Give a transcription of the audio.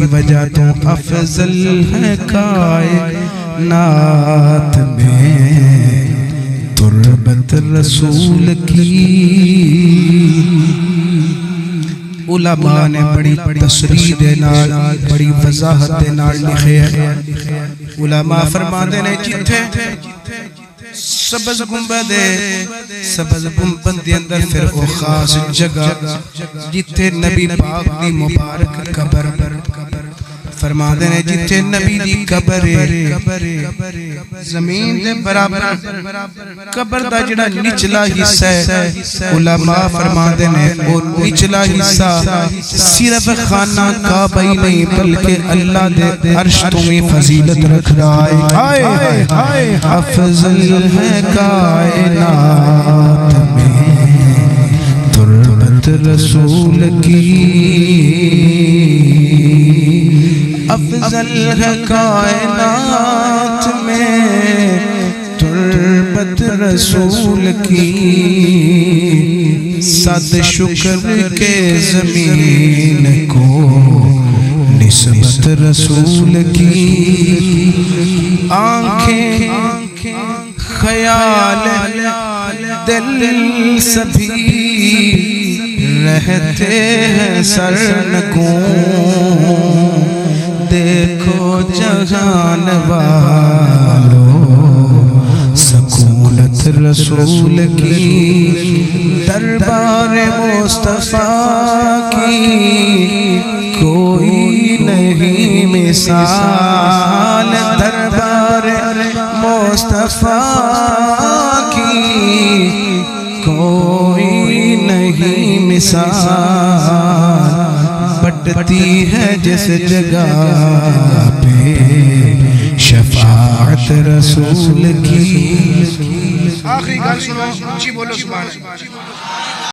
کی وجہ تو افضل ہے کائنات میں تربت رسول کی۔ علماء نے بڑی تصریح دے نال بڑی وضاحت دے نال لکھے ہیں۔ علماء فرماتے ہیں جتھے سبز گنبد سبز گنبد دے اندر پھر او خاص جگہ جتھے نبی پاک دی مبارک قبر، فرماتے ہیں جتھے نبی دی قبر زمین دے برابر قبر دا جڑا نچلا حصہ ہے، علماء فرماتے ہیں وہ نچلا حصہ صرف خانہ کعبہ ہی نہیں بلکہ اللہ دے عرش تو میں فضیلت رکھ رہا ہے۔ افضل ہے کائنات میں تربت رسول کی، افضل ہے کائنات میں تربت رسول کی۔ صد شکر کے زمین کو نسبت رسول کی، آنکھیں خیال دل سبھی رہتے ہیں سرنگوں، دیکھو جہان والو سکونت رسول کی، دربار مصطفیٰ کی کوئی نہیں مثال، دربار مصطفیٰ کی کوئی نہیں مثال، بٹتی ہے جس جگہ پہ شفاعت رسول کی۔ آخری گل سنو، اونچی بولو سبحان اللہ۔